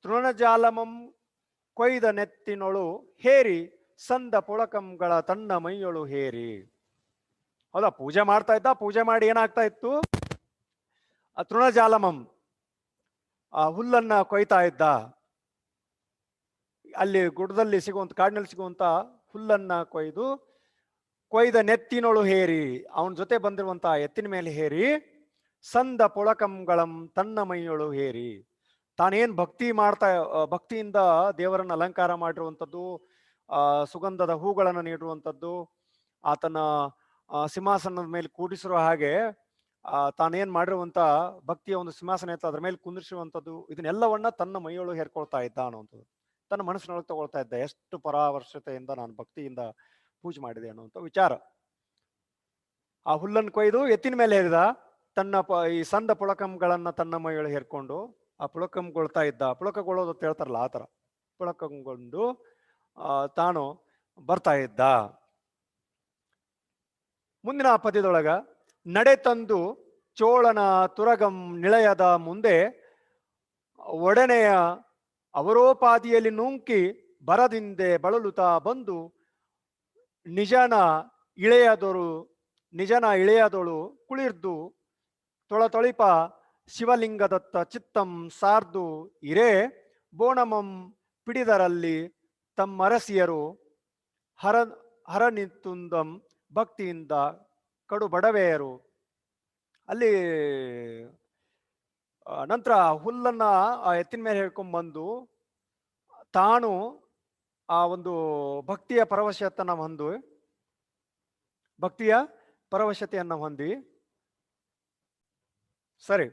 ತೃಣಜಾಲಮಂ ಕೊಯ್ದ ನೆತ್ತಿನೊಳು ಹೇರಿ ಸಂದ ಪುಳಕಂಗಳ ತನ್ನ ಮೈಯೊಳು ಹೇರಿ. ಹೌದಾ, ಪೂಜೆ ಮಾಡ್ತಾ ಇದ್ದ, ಪೂಜೆ ಮಾಡಿ ಏನಾಗ್ತಾ ಇತ್ತು, ತೃಣಜಾಲಮಂ ಆ ಹುಲ್ಲನ್ನ ಕೊಯ್ತಾ ಇದ್ದ. ಅಲ್ಲಿ ಗುಡ್ಡದಲ್ಲಿ ಸಿಗುವಂತ, ಕಾಡಿನಲ್ಲಿ ಸಿಗುವಂತ ಹುಲ್ಲನ್ನ ಕೊಯ್ದ ನೆತ್ತಿನೊಳು ಹೇರಿ, ಅವನ ಜೊತೆ ಬಂದಿರುವಂತ ಎತ್ತಿನ ಮೇಲೆ ಹೇರಿ, ಸಂದ ಪುಳಕಂಗಳಂ ತನ್ನ ಮೈಯೊಳು ಹೇರಿ, ತಾನೇನ್ ಭಕ್ತಿಯಿಂದ ದೇವರನ್ನ ಅಲಂಕಾರ ಮಾಡಿರುವಂಥದ್ದು, ಸುಗಂಧದ ಹೂಗಳನ್ನು ನೀಡುವಂಥದ್ದು, ಆತನ ಸಿಂಹಾಸನದ ಮೇಲೆ ಕೂಡಿಸಿರುವ ಹಾಗೆ ತಾನೇನ್ ಮಾಡಿರುವಂತ ಭಕ್ತಿಯ ಒಂದು ಸಿಂಹಾಸನ ಇತ್ತು, ಅದ್ರ ಮೇಲೆ ಕುಂದಿರಿಸುವಂಥದ್ದು, ಇದನ್ನೆಲ್ಲವನ್ನ ತನ್ನ ಮೈಯೊಳು ಹೇರ್ಕೊಳ್ತಾ ಇದ್ದ ಅನ್ನುವಂಥದ್ದು, ತನ್ನ ಮನಸ್ಸಿನೊಳಗೆ ತಗೊಳ್ತಾ ಇದ್ದ. ಎಷ್ಟು ಪರಾವರ್ಶತೆಯಿಂದ ನಾನು ಭಕ್ತಿಯಿಂದ ಪೂಜೆ ಮಾಡಿದೆ ಅನ್ನುವಂಥ ವಿಚಾರ. ಆ ಹುಲ್ಲನ್ನು ಕೊಯ್ದು ಎತ್ತಿನ ಮೇಲೆ ಹೇರಿದ, ತನ್ನ ಈ ಸಂದ ಪುಳಕಂಗಳನ್ನ ತನ್ನ ಮೈಯೊಳಗೆ ಹೇರ್ಕೊಂಡು ಆ ಪುಳಕಂಗೊಳ್ತಾ ಇದ್ದ. ಪುಳಕಗೊಳ್ಳೋದು ಅಂತ ಹೇಳ್ತಾರಲ್ಲ, ಆ ತರ ಪುಳಕಂಗೊಂಡು ತಾನು ಬರ್ತಾ ಇದ್ದ. ಮುಂದಿನ ಪದ್ಯದೊಳಗ ನಡೆ ತಂದು ಚೋಳನ ತುರಗಂ ನಿಳಯದ ಮುಂದೆ ಒಡನೆಯ ಅವರೋಪಾದಿಯಲ್ಲಿ ನುಂಕಿ ಬರದಿಂದೆ ಬಳಲುತ್ತಾ ಬಂದು ನಿಜನ ಇಳೆಯದೊಳು ಕುಳಿರ್ದು ತೊಳತೊಳಿಪ ಶಿವಲಿಂಗದತ್ತ ಚಿತ್ತಂ ಸಾರ್ದು ಇರೇ ಬೋಣಮಂ ಪಿಡಿದರಲ್ಲಿ ತಮ್ಮರಸಿಯರು ಹರನಿತುಂದಂ ಭಕ್ತಿಯಿಂದ ಕಡು ಬಡವೆಯರು. ಅಲ್ಲಿ ನಂತರ ಹುಲ್ಲನ್ನ ಎತ್ತಿನ ಮೇಲೆ ಹೇಳ್ಕೊಂಡ್ ಬಂದು ತಾನು ಆ ಒಂದು ಭಕ್ತಿಯ ಪರವಶತೆಯನ್ನ ಹೊಂದಿ ಸರಿ,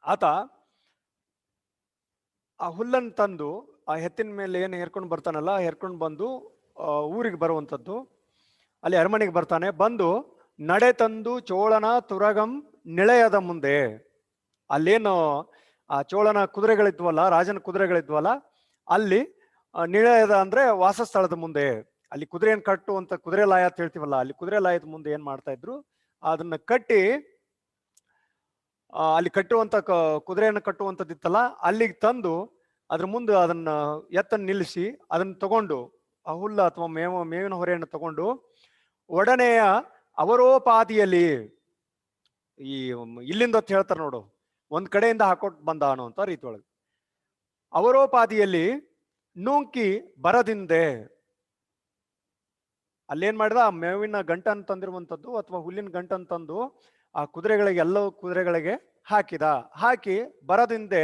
ಆತ ಆ ಹುಲ್ಲನ್ನು ತಂದು ಆ ಎತ್ತಿನ ಮೇಲೆ ಏನು ಹೇರ್ಕೊಂಡು ಬರ್ತಾನಲ್ಲ, ಹೇರ್ಕೊಂಡು ಬಂದು ಊರಿಗೆ ಬರುವಂಥದ್ದು, ಅಲ್ಲಿ ಅರಮನೆಗೆ ಬರ್ತಾನೆ. ಬಂದು ನಡೆ ತಂದು ಚೋಳನ ತುರಗಂ ನಿಳಯದ ಮುಂದೆ, ಅಲ್ಲೇನು ಆ ಚೋಳನ ಕುದುರೆಗಳಿದ್ವಲ್ಲ, ರಾಜನ ಕುದುರೆಗಳಿದ್ವಲ್ಲ, ಅಲ್ಲಿ ನಿಳಯದ ಅಂದ್ರೆ ವಾಸಸ್ಥಳದ ಮುಂದೆ, ಅಲ್ಲಿ ಕುದುರೆಯನ್ನು ಕಟ್ಟುವಂತ ಕುದುರೆ ಲಾಯ ಅಂತ ಹೇಳ್ತೀವಲ್ಲ, ಅಲ್ಲಿ ಕುದುರೆ ಲಾಯದ ಮುಂದೆ ಏನ್ ಮಾಡ್ತಾ ಇದ್ರು, ಅದನ್ನ ಕಟ್ಟಿ ಅಲ್ಲಿ ಕಟ್ಟುವಂತ ಕುದುರೆಯನ್ನು ಕಟ್ಟುವಂಥದ್ದಿತ್ತಲ್ಲ, ಅಲ್ಲಿಗೆ ತಂದು ಅದ್ರ ಮುಂದೆ ಅದನ್ನ ಎತ್ತನ್ನು ನಿಲ್ಲಿಸಿ ಅದನ್ನ ತಗೊಂಡು ಆ ಹುಲ್ಲ ಅಥವಾ ಮೇವಿನ ಹೊರೆಯನ್ನು ತಗೊಂಡು ಒಡನೆಯ ಅವರೋಪಾದಿಯಲ್ಲಿ, ಈ ಇಲ್ಲಿಂದ ಹೇಳ್ತಾರೆ ನೋಡು, ಒಂದ್ ಕಡೆಯಿಂದ ಹಾಕೊಟ್ ಬಂದ ಅನ್ನುವಂಥ ರೀತಿ ಒಳಗೆ ಅವರೋಪಾದಿಯಲ್ಲಿ ನೂಂಕಿ ಬರದಿಂದೆ, ಅಲ್ಲೇನ್ ಮಾಡಿದ, ಆ ಮೇವಿನ ಗಂಟನ್ನು ತಂದಿರುವಂಥದ್ದು ಅಥವಾ ಹುಲ್ಲಿನ ಗಂಟನ್ನು ತಂದು ಆ ಕುದುರೆಗಳಿಗೆ, ಎಲ್ಲವೂ ಕುದುರೆಗಳಿಗೆ ಹಾಕಿ ಬರದಿಂದೆ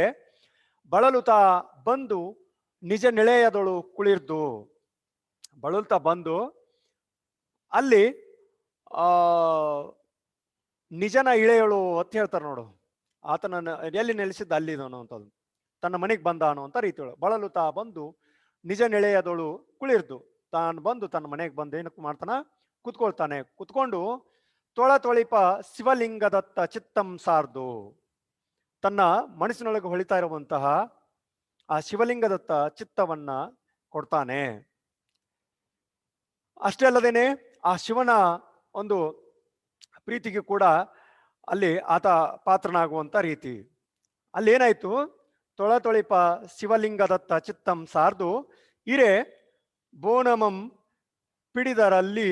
ಬಳಲುತ್ತಾ ಬಂದು ನಿಜ ನಿಳೆಯದೊಳು ಕುಳಿರ್ದು, ಬಳಲುತ್ತಾ ಬಂದು ಅಲ್ಲಿ ನಿಜನ ಇಳೆಯಳು ಅಂತ ಹೇಳ್ತಾರೆ ನೋಡು, ಆತನ ಎಲ್ಲಿ ನೆಲೆಸಿದ್ದ ಅಲ್ಲಿ ಅನ್ನುವಂಥದ್ದು, ತನ್ನ ಮನೆಗೆ ಬಂದ ಅನ್ನುವಂಥ ರೀತಿಯೊಳು ಬಳಲುತ್ತಾ ಬಂದು ನಿಜ ನಿಳೆಯದೊಳು ಕುಳಿರ್ದು, ತಾನು ಬಂದು ತನ್ನ ಮನೆಗೆ ಬಂದು ಏನಕ್ಕೆ ಮಾಡ್ತಾನ, ಕುತ್ಕೊಳ್ತಾನೆ. ಕುತ್ಕೊಂಡು ತೊಳಿಪ ಶಿವಲಿಂಗದತ್ತ ಚಿತ್ತಂ ಸಾರ್ದು, ತನ್ನ ಮನಸ್ಸಿನೊಳಗೆ ಹೊಳಿತಾ ಇರುವಂತಹ ಆ ಶಿವಲಿಂಗದತ್ತ ಚಿತ್ತವನ್ನ ಕೊಡ್ತಾನೆ. ಅಷ್ಟೇ ಅಲ್ಲದೇನೆ ಆ ಶಿವನ ಒಂದು ಪ್ರೀತಿಗೆ ಕೂಡ ಅಲ್ಲಿ ಆತ ಪಾತ್ರನಾಗುವಂತ ರೀತಿ. ಅಲ್ಲಿ ಏನಾಯ್ತು, ತೊಳಿಪ ಶಿವಲಿಂಗದತ್ತ ಚಿತ್ತಂ ಸಾರ್ದು ಇರೆ ಬೋನಮಂ ಪಿಡಿದರಲ್ಲಿ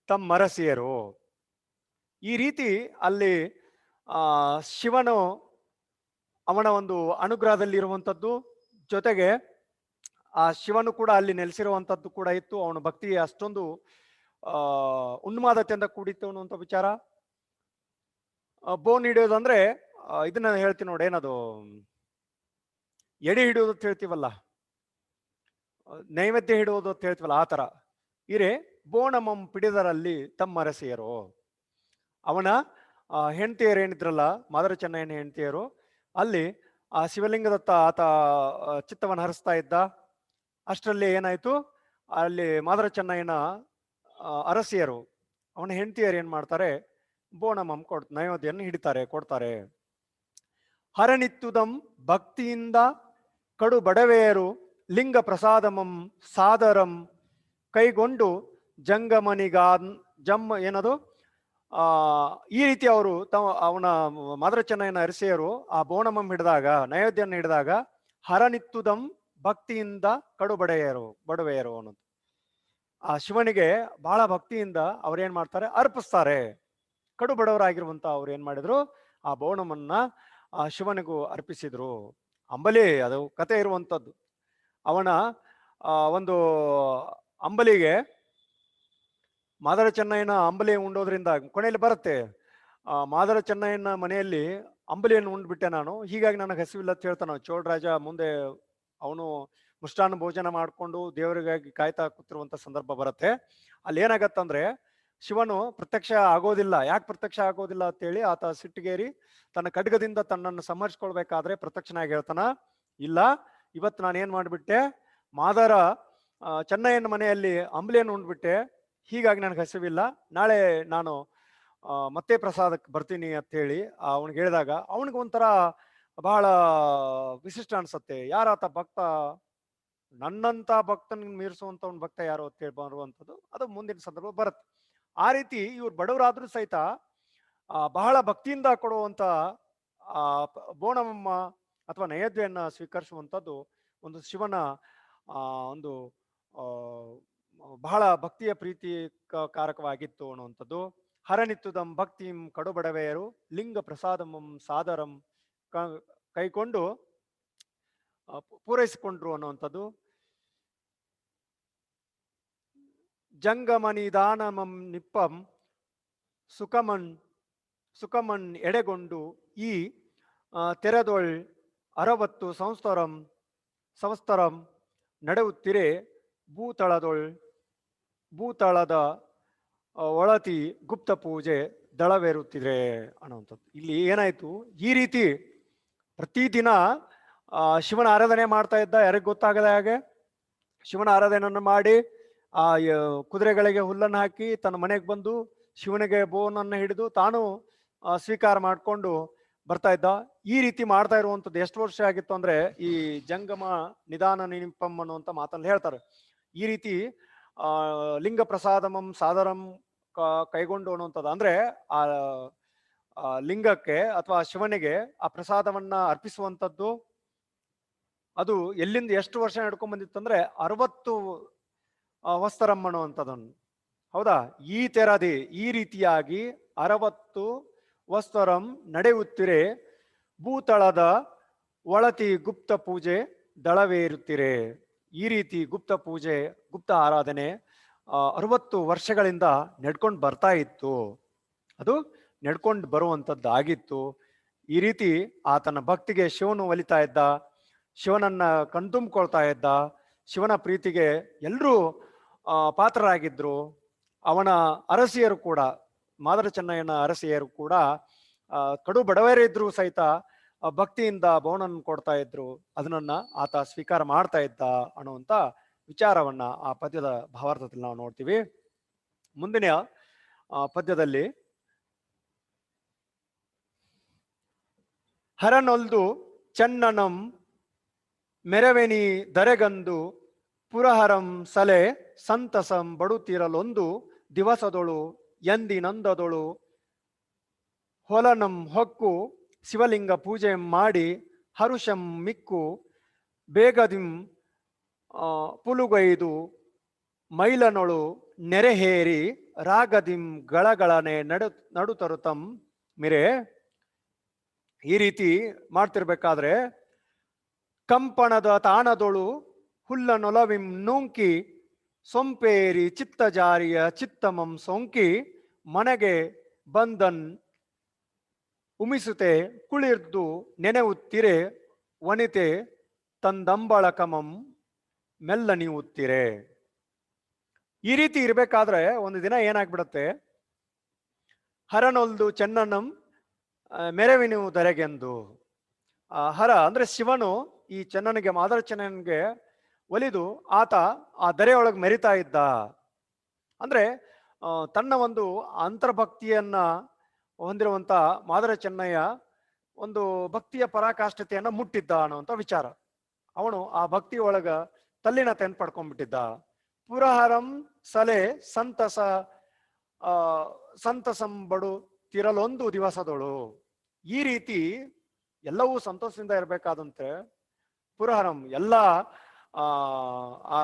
ತಮ್ಮರಸಿಯರು. ಈ ರೀತಿ ಅಲ್ಲಿ ಶಿವನು ಅವನ ಒಂದು ಅನುಗ್ರಹದಲ್ಲಿ ಇರುವಂಥದ್ದು, ಜೊತೆಗೆ ಆ ಶಿವನು ಕೂಡ ಅಲ್ಲಿ ನೆಲೆಸಿರುವಂತದ್ದು ಕೂಡ ಇತ್ತು. ಅವನ ಭಕ್ತಿ ಅಷ್ಟೊಂದು ಉನ್ಮಾದತೆಯಿಂದ ಕೂಡಿತ್ತು ಅನ್ನುವಂಥ ವಿಚಾರ. ಬೋನ್ ಹಿಡಿಯೋದಂದ್ರೆ ಇದನ್ನ ಹೇಳ್ತೀನಿ ನೋಡಿ, ಏನದು ಎಡೆ ಹಿಡಿಯೋದು ಅಂತ ಹೇಳ್ತೀವಲ್ಲ, ನೈವೇದ್ಯ ಹಿಡುವುದು ಅಂತ ಹೇಳ್ತೀವಲ್ಲ, ಆ ತರ ಇರೇ ಬೋಣಮಂ ಪಿಡಿದರಲ್ಲಿ ತಮ್ಮರಸಿಯರು. ಅವನ ಹೆಂಡತಿಯರು ಏನಿದ್ರಲ್ಲ, ಮಾದರ ಚೆನ್ನಯ್ಯನ ಹೆಂಡತಿಯರು, ಅಲ್ಲಿ ಆ ಶಿವಲಿಂಗದತ್ತ ಆತ ಚಿತ್ತವನ್ನು ಹರಿಸ್ತಾ ಇದ್ದ. ಅಷ್ಟರಲ್ಲಿ ಏನಾಯ್ತು, ಅಲ್ಲಿ ಮಾದರ ಚೆನ್ನಯ್ಯನ ಅರಸಿಯರು, ಅವನ ಹೆಂಡತಿಯರು ಏನ್ ಮಾಡ್ತಾರೆ, ಬೋಣಮಂ ನೈವೇದ್ಯನ್ನು ಹಿಡಿತಾರೆ, ಕೊಡ್ತಾರೆ. ಹರನಿತ್ತುದಂ ಭಕ್ತಿಯಿಂದ ಕಡು ಬಡವೆಯರು ಲಿಂಗ ಪ್ರಸಾದಮಂ ಸಾದರಂ ಕೈಗೊಂಡು ಏನದು ಈ ರೀತಿ ಅವರು ಅವನ ಮಾದರ ಚೆನ್ನಯ್ಯನ ಅರಸಿಯರು ಆ ಬೋಣಮಂ ಹಿಡಿದಾಗ, ನೈವೇದ್ಯವನ್ನು ಹಿಡಿದಾಗ, ಹರನಿತ್ತುದಂ ಭಕ್ತಿಯಿಂದ ಕಡು ಬಡವೆಯರು ಅನ್ನೋದು, ಆ ಶಿವನಿಗೆ ಬಹಳ ಭಕ್ತಿಯಿಂದ ಅವ್ರೇನ್ ಮಾಡ್ತಾರೆ, ಅರ್ಪಿಸ್ತಾರೆ. ಕಡು ಬಡವರಾಗಿರುವಂತ ಅವ್ರು ಏನ್ ಮಾಡಿದ್ರು, ಆ ಬೋಣಮನ್ನ ಆ ಶಿವನಿಗೂ ಅರ್ಪಿಸಿದ್ರು. ಅಂಬಲಿ ಅದು ಕತೆ ಇರುವಂತದ್ದು. ಅವನ ಒಂದು ಅಂಬಲಿಗೆ, ಮಾದರ ಚೆನ್ನಯ್ಯನ ಅಂಬಲಿ ಉಂಡೋದ್ರಿಂದ ಕೊನೆಯಲ್ಲಿ ಬರುತ್ತೆ, ಮಾದರ ಚೆನ್ನಯ್ಯನ ಮನೆಯಲ್ಲಿ ಅಂಬಲಿಯನ್ನು ಉಂಡ್ಬಿಟ್ಟೆ ನಾನು, ಹೀಗಾಗಿ ನನಗೆ ಹಸಿವಿಲ್ಲ ಅಂತ ಹೇಳ್ತಾನ. ಚೋಳರಾಜ ಮುಂದೆ ಅವನು ಮುಷ್ಟಾನ್ನ ಭೋಜನ ಮಾಡಿಕೊಂಡು ದೇವರಿಗಾಗಿ ಕಾಯ್ತಾ ಕೂತಿರುವಂತ ಸಂದರ್ಭ ಬರುತ್ತೆ. ಅಲ್ಲಿ ಏನಾಗತ್ತಂದ್ರೆ, ಶಿವನು ಪ್ರತ್ಯಕ್ಷ ಆಗೋದಿಲ್ಲ. ಯಾಕೆ ಪ್ರತ್ಯಕ್ಷ ಆಗೋದಿಲ್ಲ ಅಂತೇಳಿ ಆತ ಸಿಟ್ಟಿಗೇರಿ ತನ್ನ ಖಡ್ಗದಿಂದ ತನ್ನನ್ನು ಸಂಹರಿಸ್ಕೊಳ್ಬೇಕಾದ್ರೆ ಪ್ರತ್ಯಕ್ಷನಾಗಿ ಹೇಳ್ತಾನ, ಇಲ್ಲ, ಇವತ್ತು ನಾನು ಏನ್ ಮಾಡ್ಬಿಟ್ಟೆ, ಮಾದರ ಚೆನ್ನಯ್ಯನ ಮನೆಯಲ್ಲಿ ಅಂಬಲಿಯನ್ನು ಉಂಡ್ಬಿಟ್ಟೆ, ಹೀಗಾಗಿ ನನಗೆ ಹಸಿವಿಲ್ಲ, ನಾಳೆ ನಾನು ಮತ್ತೆ ಪ್ರಸಾದಕ್ಕೆ ಬರ್ತೀನಿ ಅಂತ ಹೇಳಿ ಅವನಿಗೆ ಹೇಳಿದಾಗ ಅವನಿಗೆ ಒಂಥರ ಬಹಳ ವಿಶಿಷ್ಟ ಅನ್ಸತ್ತೆ. ಯಾರಾತ ಭಕ್ತ, ನನ್ನಂತ ಭಕ್ತನ ಮೀರಿಸುವಂತ ಒಂದು ಭಕ್ತ ಯಾರು ಅಂತ ಹೇಳಿ ಬರುವಂಥದ್ದು, ಅದು ಮುಂದಿನ ಸಂದರ್ಭ ಬರುತ್ತೆ. ಆ ರೀತಿ ಇವ್ರು ಬಡವರಾದ್ರೂ ಸಹಿತ ಬಹಳ ಭಕ್ತಿಯಿಂದ ಕೊಡುವಂತ ಬೋಣಮಮ್ಮ ಅಥವಾ ನೈವೇದ್ಯನ್ನ ಸ್ವೀಕರಿಸುವಂಥದ್ದು ಒಂದು ಶಿವನ ಒಂದು ಬಹಳ ಭಕ್ತಿಯ ಪ್ರೀತಿ ಕಾರಕವಾಗಿತ್ತು ಅನ್ನುವಂಥದ್ದು. ಹರನಿತ್ತುದಂ ಭಕ್ತಿಂ ಕಡುಬಡವೆಯರು ಲಿಂಗ ಪ್ರಸಾದಮಂ ಸಾದರಂ ಕೈಕೊಂಡು ಪೂರೈಸಿಕೊಂಡ್ರು ಅನ್ನುವಂಥದ್ದು. ಜಂಗಮನಿದಾನಮಂ ನಿಪ್ಪಂ ಸುಖಮನ್ ಎಡೆಗೊಂಡು ಈ ತೆರೆದೊಳ್ 60 ಸಂವತ್ಸರಂ ನಡೆಯುತ್ತಿರೆ ಭೂತಳದ ಒಳತಿ ಗುಪ್ತ ಪೂಜೆ ದಳವೇರುತ್ತಿದೆ ಅನ್ನುವಂಥದ್ದು. ಇಲ್ಲಿ ಏನಾಯ್ತು, ಈ ರೀತಿ ಪ್ರತಿದಿನ ಶಿವನ ಆರಾಧನೆ ಮಾಡ್ತಾ ಇದ್ದ. ಯಾರಿಗೆ ಗೊತ್ತಾಗದ ಹಾಗೆ ಶಿವನ ಆರಾಧನೆಯನ್ನು ಮಾಡಿ ಆ ಕುದುರೆಗಳಿಗೆ ಹುಲ್ಲನ್ನು ಹಾಕಿ ತನ್ನ ಮನೆಗೆ ಬಂದು ಶಿವನಿಗೆ ಬೋನನ್ನು ಹಿಡಿದು ತಾನು ಸ್ವೀಕಾರ ಮಾಡಿಕೊಂಡು ಬರ್ತಾ ಇದ್ದ. ಈ ರೀತಿ ಮಾಡ್ತಾ ಇರುವಂಥದ್ದು ಎಷ್ಟು ವರ್ಷ ಆಗಿತ್ತು ಅಂದ್ರೆ, ಈ ಜಂಗಮ ನಿಧಾನ ನಿಪಂ ಅನ್ನುವಂಥ ಮಾತಲ್ಲಿ ಹೇಳ್ತಾರೆ. ಈ ರೀತಿ ಲಿಂಗ ಪ್ರಸಾದಮಂ ಸಾದರಂ ಕೈಗೊಂಡು ಅನ್ನುವಂಥದ್ದು ಅಂದ್ರೆ, ಆ ಲಿಂಗಕ್ಕೆ ಅಥವಾ ಶಿವನಿಗೆ ಆ ಪ್ರಸಾದವನ್ನ ಅರ್ಪಿಸುವಂಥದ್ದು ಅದು ಎಲ್ಲಿಂದ ಎಷ್ಟು ವರ್ಷ ನಡ್ಕೊಂಡ್ ಬಂದಿತ್ತಂದ್ರೆ 60 ವಸ್ತ್ರಂ ಅನ್ನುವಂಥದ್ದನ್ನು. ಹೌದಾ, ಈ ತೆರದಿ ಈ ರೀತಿಯಾಗಿ 60 ವಸ್ತ್ರಂ ನಡೆಯುತ್ತಿರೆ ಭೂತಳದ ಒಳತಿ ಗುಪ್ತ ಪೂಜೆ ದಳವೇರುತ್ತಿರೆ. ಈ ರೀತಿ ಗುಪ್ತ ಪೂಜೆ, ಗುಪ್ತ ಆರಾಧನೆ 60 ವರ್ಷಗಳಿಂದ ನಡ್ಕೊಂಡು ಬರ್ತಾ ಇತ್ತು. ಅದು ನಡ್ಕೊಂಡು ಬರುವಂಥದ್ದು ಆಗಿತ್ತು. ಈ ರೀತಿ ಆತನ ಭಕ್ತಿಗೆ ಶಿವನು ಒಲಿತಾ ಇದ್ದ, ಶಿವನನ್ನ ಕಣ್ತುಂಬಿಕೊಳ್ತಾ ಇದ್ದ, ಶಿವನ ಪ್ರೀತಿಗೆ ಎಲ್ಲರೂ ಪಾತ್ರರಾಗಿದ್ರು. ಅವನ ಅರಸಿಯರು ಕೂಡ, ಮಾದರ ಚೆನ್ನಯ್ಯನ ಅರಸಿಯರು ಕೂಡ ಕಡು ಬಡವರಿದ್ರು ಸಹಿತ ಭಕ್ತಿಯಿಂದ ಬೋಣನ್ನು ಕೊಡ್ತಾ ಇದ್ರು. ಅದನ್ನ ಆತ ಸ್ವೀಕಾರ ಮಾಡ್ತಾ ಇದ್ದ ಅನ್ನುವಂಥ ವಿಚಾರವನ್ನ ಆ ಪದ್ಯದ ಭಾವಾರ್ಥದಲ್ಲಿ ನಾವು ನೋಡ್ತೀವಿ. ಮುಂದಿನ ಪದ್ಯದಲ್ಲಿ ಹರನೊಲ್ದು ಚೆನ್ನನಂ ಮೆರವೆನಿ ದರೆಗಂದು ಪುರಹರಂ ಸಲೆ ಸಂತಸಂ ಬಡುತ್ತಿರಲೊಂದು ದಿವಸದೊಳು ಎಂದಿನಂದದೊಳು ಹೊಲನಂ ಹೊಕ್ಕು ಶಿವಲಿಂಗ ಪೂಜೆ ಮಾಡಿ ಹರುಷಂ ಮಿಕ್ಕು ಬೇಗದಿಂ ಪುಲುಗೈದು ಮೈಲನೊಳು ನೆರೆಹೇರಿ ರಾಗದಿಂ ಗಳಗಳನೆ ನಡುತರುತಂ ಮಿರೆ. ಈ ರೀತಿ ಮಾಡ್ತಿರ್ಬೇಕಾದ್ರೆ ಕಂಪಣದ ತಾಣದೊಳು ಹುಲ್ಲ ನೊಲವಿಂ ನೂಂಕಿ ಸೊಂಪೇರಿ ಚಿತ್ತ ಜಾರಿಯ ಚಿತ್ತಮಂ ಸೋಂಕಿ ಮನೆಗೆ ಬಂದನ್ ಉಮಿಸುತೆ ಕುಳಿರ್ದು ನೆನೆವುತ್ತಿರೆ ವನಿತೆ ತಂದಂಬಳಕಮಂ ಮೆಲ್ಲ ನೀವುತ್ತಿರೆ. ಈ ರೀತಿ ಇರ್ಬೇಕಾದ್ರೆ ಒಂದು ದಿನ ಏನಾಗ್ಬಿಡತ್ತೆ, ಹರನೊಲ್ದು ಚೆನ್ನನಂ ಮೆರವಿನು ದರೆಗೆಂದು. ಹರ ಅಂದ್ರೆ ಶಿವನು ಈ ಚೆನ್ನನಿಗೆ, ಮಾದರ ಚೆನ್ನನಿಗೆ ಒಲಿದು ಆತ ಆ ದರೆಯೊಳಗೆ ಮೆರಿತಾ ಇದ್ದ. ಅಂದ್ರೆ ತನ್ನ ಒಂದು ಅಂತರ್ಭಕ್ತಿಯನ್ನ ಹೊಂದಿರುವಂತ ಮಾದರ ಚೆನ್ನಯ್ಯ ಒಂದು ಭಕ್ತಿಯ ಪರಾಕಾಷ್ಠತೆಯನ್ನ ಮುಟ್ಟಿದ್ದ ಅನ್ನುವಂಥ ವಿಚಾರ. ಅವನು ಆ ಭಕ್ತಿ ಒಳಗ ತಲ್ಲಿನತೆಯನ್ನು ಪಡ್ಕೊಂಡ್ಬಿಟ್ಟಿದ್ದ. ಪುರಹರಂ ಸಲೆ ಸಂತಸ ಸಂತಸಂಬಡು ತಿರಲೊಂದು ದಿವಸದೊಳು. ಈ ರೀತಿ ಎಲ್ಲವೂ ಸಂತೋಷದಿಂದ ಇರಬೇಕಾದಂತೆ ಪುರಹರಂ ಎಲ್ಲ ಆ